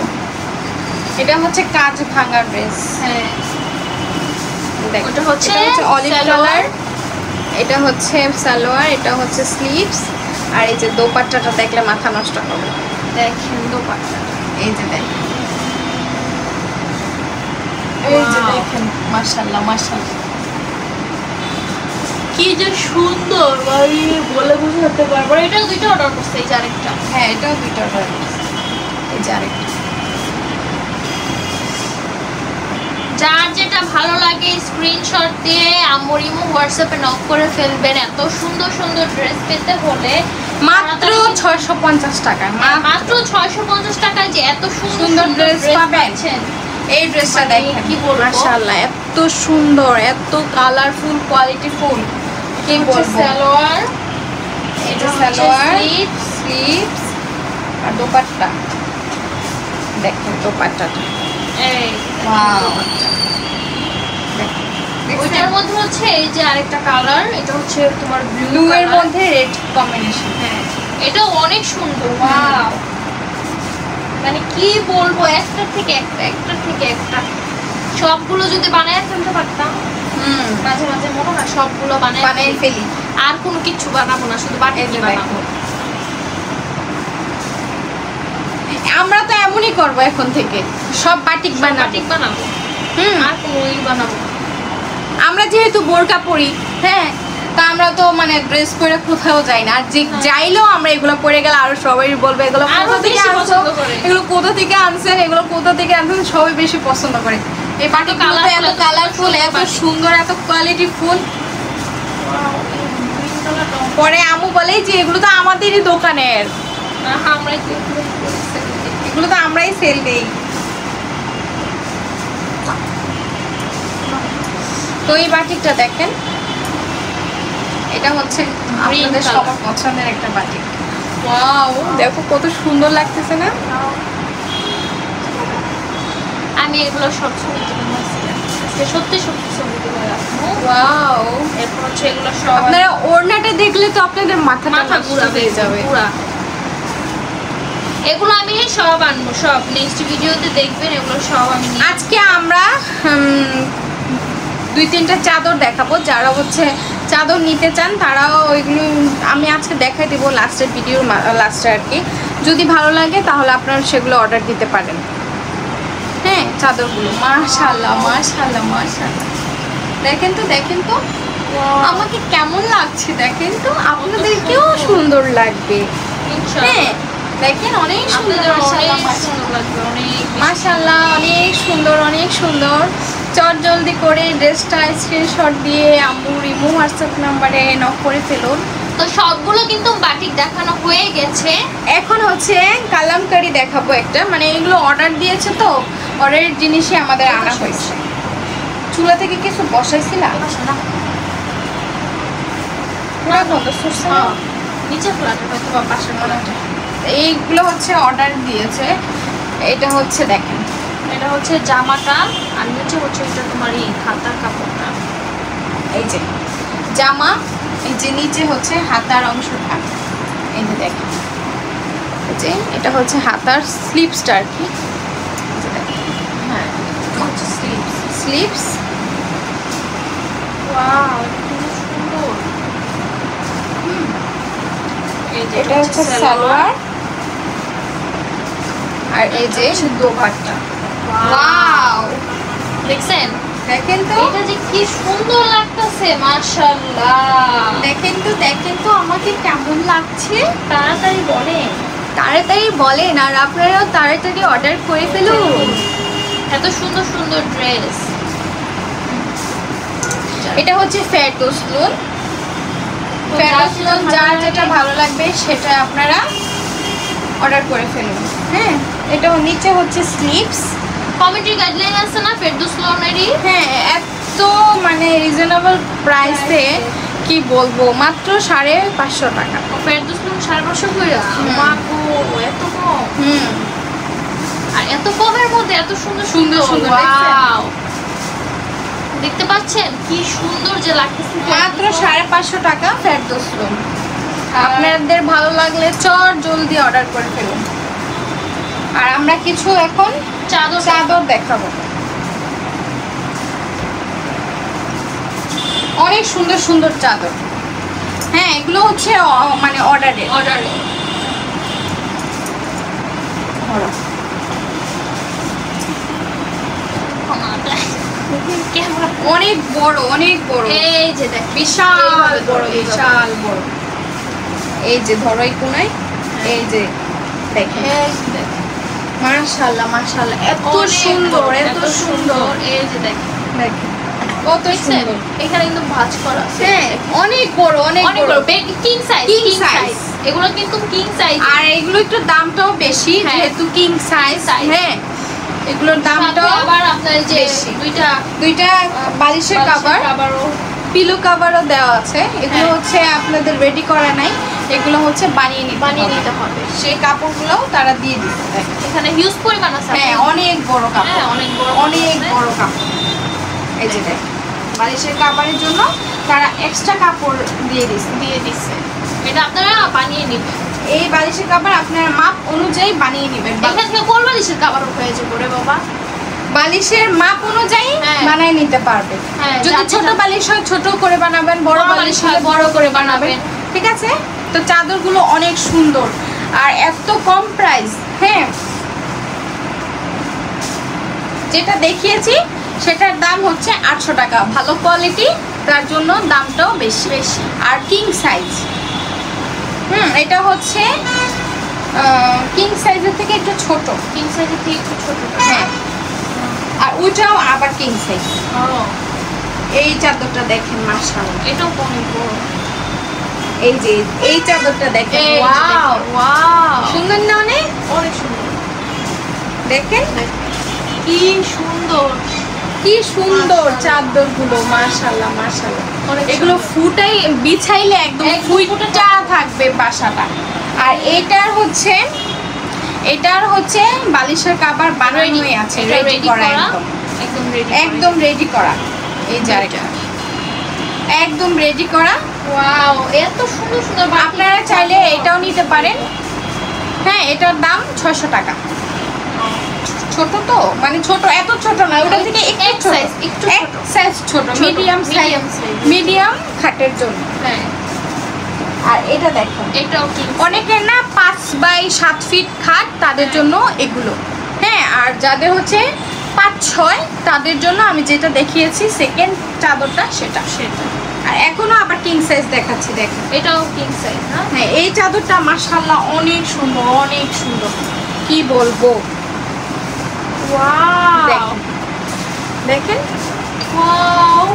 এটা হচ্ছে কাজ ভাঙা ড্রেস। হ্যাঁ, ওটা হচ্ছে অলিভ কালার, এটা হচ্ছে সালোয়ার, এটা হচ্ছে স্লিভস, আর এই যে দোপাট্টাটা দেখলে মাথা নষ্ট হবে। দেখেন দোপাট্টা, এই যে দেখেন, এই যে দেখেন, মাশাআল্লাহ মাশাআল্লাহ কি যে সুন্দর, ভাই বলে বুঝাতে পারবো। এটাও 2টা অর্ডার করছে, এই যে আরেকটা। হ্যাঁ এটাও 2টা অর্ডার করছে, এই যে আরেকটা। যার যেটা ভালো লাগে স্ক্রিনশট দিয়ে আম্মুর ইমো হোয়াটসঅ্যাপে নক করে ফেলবেন। এত সুন্দর সুন্দর ড্রেস পেতে হলে মাত্র 650 টাকা, মাত্র 650 টাকায় যে এত সুন্দর ড্রেস পাবেন। এই ড্রেসটা দেখেন কি বলবো, মাশাআল্লাহ এত সুন্দর, এত কালারফুল, কোয়ালিটিফুল, কি বলবো। সালোয়ার, এটা সালোয়ার, স্লিভস আর দোপাট্টা দেখেন, দোপাট্টাটা এই ওয়াও। ওইটার মধ্যে হচ্ছে এই যে আরেকটা কালার, এটা হচ্ছে তোমার ব্লু এর মধ্যে রেড কম্বিনেশন। হ্যাঁ এটাও অনেক সুন্দর, ওয়াও মানে কি বলবো, একটা থেকে একটা, একটা থেকে একটা। সবগুলো যদি বানায় ফেলতে পারতাম, মাঝে মাঝে মনে হয় সবগুলো বানায় ফেলি, আর কোনো কিছু বানাবো না, শুধু বাটিক বানাবো। আমরা তো এমনই করব এখন থেকে, সব বাটিক বানাবো, আর কোনো বানাবো। আমরা যেহেতু বোরকা পরি, হ্যাঁ, তা আমরা তো মানে ড্রেস পরে কোথাও যাই না, আর যে যাইলেও আমরা এগুলো পরে গেলে আরো সবাই বলবে এগুলো কোথা থেকে আনছো, এগুলো কোথা থেকে আনছেন, এগুলো কোথা থেকে আনছেন, সবাই বেশি পছন্দ করে। এই বাটিক এত কালারফুল, এত সুন্দর, এত কোয়ালিটিফুল। পরে আম্মু বলে যে এগুলো তো আমাদেরই দোকানের, এগুলো তো আমরাই সেল দেই। তো এই বাটিকটা দেখেন, এটা হচ্ছে আপনাদের সবার পছন্দের একটা বাটিক। ওয়াও, দেখো কত সুন্দর লাগতেছে না। আমি এগুলো সব ছবি তুলে সত্যি সত্যি ছবি তুলে রাখবো। ওয়াও, এরপর হচ্ছে এগুলো সব আপনারা ওড়নাটা দেখলে তো আপনাদের মাথা ঘুরা হয়ে যাবে পুরা। এগুলো আমি সব আনবো, সব নেক্সট ভিডিওতে দেখবেন, এগুলো সব আমি নিয়ে আজকে আমরা 2-3টা চাদর দেখাবো। যারা হচ্ছে চাদর নিতে চান তারাও ওইগুলো আমি আজকে দেখাই দেবো লাস্টের ভিডিওর লাস্টে আর কি। যদি ভালো লাগে তাহলে আপনারা সেগুলো অর্ডার দিতে পারেন। হ্যাঁ, চাদরগুলো মাশাআল্লাহ মাশাআল্লাহ মাশাআল্লাহ, দেখেন তো দেখেন তো আমাকে কেমন লাগছে, দেখেন তো আপনাদেরকেও সুন্দর লাগবে। হ্যাঁ দেখেন, অনেক সুন্দর মাশাআল্লাহ, অনেক সুন্দর অনেক সুন্দর। চট জলদি করে ড্রেসটা স্ক্রিনশট দিয়ে আম্মুর ইমো হোয়াটসঅ্যাপ নাম্বারে নক করে ফেলুন। তো সবগুলো কিন্তু বাটিক দেখানো হয়ে গেছে, এখন হচ্ছে কালামকারি দেখাবো একটা, মানে এগুলো অর্ডার দিয়েছে তো অর্ডারের জিনিসই আমাদের আনা হয়েছে। চুলা থেকে কিছু বসাইছিলাম নিচে ফ্ল্যাটে হয়তো বা পাশের ফ্ল্যাটে। এইগুলো হচ্ছে অর্ডার দিয়েছে। এটা হচ্ছে দেখেন, এটা হচ্ছে জামাটা, আর নিচে হচ্ছে এটা তোমার এই হাতার কাপড়টা। এই যে জামা, এই যে নিচে হচ্ছে হাতার অংশটা, এই যে দেখেন, এই যে এটা হচ্ছে হাতার স্লিপসটা আর কি। হ্যাঁ, হচ্ছে স্লিপস স্লিপস। ওয়াও, খুব সুন্দর। এটা হচ্ছে সালোয়ার, আর এই যে দোপাট্টা। ওয়াও, দেখছেন? দেখেন তো এটা যে কি সুন্দর লাগতেছে, মাশাআল্লাহ। দেখেন তো দেখেন তো আমাকে কেমন লাগছে। তাড়াতাড়ি বলেন, তাড়াতাড়ি বলেন, আর আপনারাও তাড়াতাড়ি অর্ডার করে ফেলুন। এত সুন্দর সুন্দর ড্রেস। এটা হচ্ছে ফেরদৌসলুন। ফেরদৌসলুন যার যেটা ভালো লাগবে সেটা আপনারা অর্ডার করে ফেলুন। হ্যাঁ, এটা নিচে হচ্ছে স্লিপস। কমিটি গাইডলাইন আছে না ফেরদৌসলুনেরই? হ্যাঁ, এত মানে রিজনেবল প্রাইসে কি বলবো, মাত্র 550 টাকা। ফেরদৌসলুন 550 করে। মা গো, এত কম! হুম, আর এত কমের মধ্যে এত সুন্দর সুন্দর সুন্দর সুন্দর, ওয়াও! দেখতে পাচ্ছেন কি সুন্দর যে লাগতেছে, মাত্র 550 টাকা ফেরদৌসলুন। আপনাদের ভালো লাগলে চট জলদি অর্ডার করে ফেলুন। আর আমরা কিছু এখন চাদর দেখাবো। অনেক সুন্দর সুন্দর চাদর। হ্যাঁ, এগুলো হচ্ছে মানে অর্ডারে। অনেক বড় অনেক বড়, এই যে দেখ, বিশাল বড় বিশাল বড়। এই যে ধরো এই কোনায়, এই যে দেখেন, মাশাআল্লাহ মাশাআল্লাহ, এত সুন্দর এত সুন্দর। এই যে দেখ, দেখেন কত সুন্দর। এখানে কিন্তু ভাঁজ করা আছে। হ্যাঁ, অনেক বড় অনেক বড়, কিং সাইজ, King size। এগুলো কিন্তু কিং সাইজ। আর এগুলো একটু দামটাও বেশি, হ্যাঁ। যেহেতু কিং সাইজ। হ্যাঁ, এগুলোর দামটাও আবার আপনার এই যে বেশি। দুইটা বালিশের কভার, আবারও পিলো কভারও দেওয়া আছে। এগুলো হ্যাঁ। হচ্ছে আপনাদের রেডি করা নাই, এগুলো হচ্ছে বানিয়ে নিতে হবে। সেই কাপড়গুলো তারা দিয়ে দিতে। দেখেন এখানে হিউজ পরিমাণ আছে। হ্যাঁ, অনেক বড় কাপড়, হ্যাঁ, অনেক বড় অনেক আছে। বড় কাপড়। এই যে দেখেন, বালিশের কাপড়ের জন্য তারা এক্সট্রা কাপড় দিয়ে দিচ্ছে। এটা আপনারা বানিয়ে নেবেন। এই বালিশের কাপড় আপনার মাপ অনুযায়ী বানিয়ে নেবেন। এখান থেকে কোন বালিশের কাভার হয়ে যাবে রে বাবা? বালিশের মাপ অনুযায়ী হ্যাঁ। বানিয়ে নিতে পারবে। হ্যাঁ, যদি যার ছোট যেটা- বালিশ হয় ছোট করে বানাবেন, বড় বড় বালিশ বালিশ হলে হয় বড় করে বানাবেন। ঠিক আছে? তো চাদরগুলো অনেক সুন্দর আর এত কম প্রাইস। হ্যাঁ, যেটা দেখিয়েছি সেটার দাম হচ্ছে 800 টাকা। ভালো কোয়ালিটি, তার জন্য দামটাও বেশি। আর কিং সাইজ, এটা হচ্ছে কিং সাইজের থেকে একটু ছোট। কিং সাইজের থেকে একটু ছোট। হ্যাঁ, আর ওইটাও আবার কিং সাইজ। ও, এই চাদরটা দেখেন, মাশাআল্লাহ, এটাও অনেক বড়। এই যে এই চাদরটা দেখেন, এই যে ওয়াও দেখেন, ওয়াও, সুন্দর না অনেক? অনেক সুন্দর। দেখেন কি সুন্দর, কি সুন্দর চাদরগুলো, মাশাআল্লাহ মাশাআল্লাহ। অনেক এগুলো সুন্দর। ফুটাই বিছাইলে একদম ফুটা থাকবে বাসাটা। আর এটার হচ্ছে বালিশের কভার বানানোই আছে, এটা রেডি ready করা, করা, একদম রেডি করা। এই জায়গাটা একদম রেডি করা। ওয়াও, এত সুন্দর সুন্দর। আপনারা চাইলে এটাও নিতে পারেন। হ্যাঁ, এটার দাম 600 টাকা। ছোট তো, মানে ছোট, এত ছোট না, ওটা থেকে একটু সাইজ ছোট, মিডিয়াম সাইজ, মিডিয়াম খাটের জন্য। হ্যাঁ, আর এটা দেখো, এটাও কি অনেকের না 5 বাই 7 ফিট খাট, তাদের জন্য এগুলো। হ্যাঁ, আর যাদের হচ্ছে 5-6 তাদের জন্য আমি যেটা দেখিয়েছি সেকেন্ড চাদরটা সেটা। আর এখনো আবার কিং সাইজ দেখাচ্ছি, দেখো এটাও কিং সাইজ না? হ্যাঁ, এই চাদরটা মাশাআল্লাহ অনেক সুন্দর, অনেক সুন্দর, কি বলবো। ওয়াও, দেখেন ওয়াও,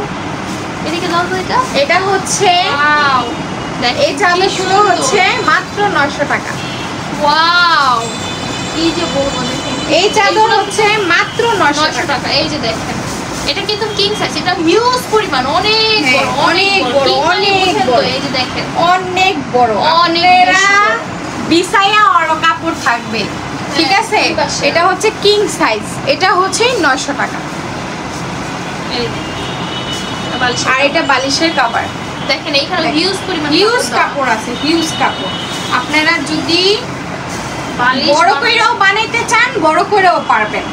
এদিকে দাও তো। এটা হচ্ছে ওয়াও, এই চাদরগুলো হচ্ছে মাত্র 900 টাকা। ওয়াও, কি যে বলবো, দেখেন এই চাদর হচ্ছে মাত্র 900 টাকা। টাকা। এই যে দেখেন, এটা কিন্তু কিং সাইজ, এটা হিউজ পরিমাণ, অনেক বড়, অনেক বড়, অনেক বড়। এই যে দেখেন, অনেক বড়, অনেক বেশি বড়। বিছায়া আর কাপড় থাকবে, ঠিক আছে। এটা হচ্ছে কিং সাইজ, এটা হচ্ছে 900 টাকা। এই যে, বালিশের আর এটা বালিশের কভার, দেখেন এইখানে হিউজ পরিমাণ হিউজ কাপড় আছে, হিউজ কাপড়। আপনারা যদি বালিশ বড় কইরাও বানাইতে চান, বড় কইরাও পারবেন,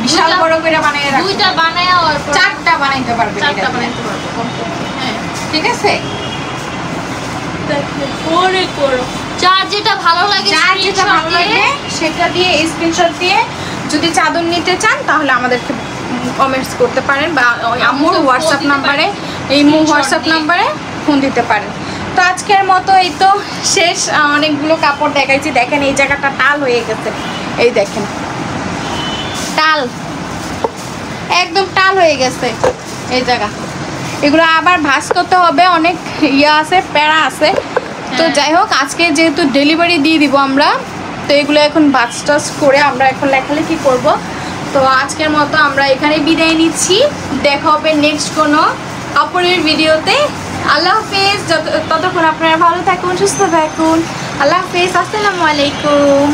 বিশাল বড় কইরা বানায় রাখতে, দুইটা বানায়া আর 4টা বানাইতে পারবেন, চারটা বানাইতে পারবো। হ্যাঁ, ঠিক আছে। দেখেন অনেক বড়। যার যেটা ভালো লাগে, যার যেটা ভালো লাগে সেটা দিয়ে স্ক্রিনশট দিয়ে যদি চাদর নিতে চান তাহলে আমাদেরকে কমেন্টস করতে পারেন, বা আম্মুর হোয়াটসঅ্যাপ নাম্বারে, এই হোয়াটসঅ্যাপ নাম্বারে ফোন দিতে পারেন। তো আজকের মতো এই তো শেষ, অনেকগুলো কাপড় দেখাইছি। দেখেন এই জায়গাটা টাল হয়ে গেছে, এই দেখেন টাল, একদম টাল হয়ে গেছে এই জায়গা। এগুলো আবার ভাঁজ করতে হবে, অনেক ইয়ে আছে, প্যারা আছে। তো যাই হোক, আজকে যেহেতু ডেলিভারি দিয়ে দিব আমরা, তো এগুলো এখন ভাঁজ টাজ করে আমরা এখন লেখালেখি করব। তো আজকের মতো আমরা এখানে বিদায় নিচ্ছি, দেখা হবে নেক্সট কোনো কাপড়ের ভিডিওতে। আল্লাহ হাফেজ, ততক্ষণ আপনারা ভালো থাকুন, সুস্থ থাকুন। আল্লাহ হাফেজ, আসসালামু আলাইকুম।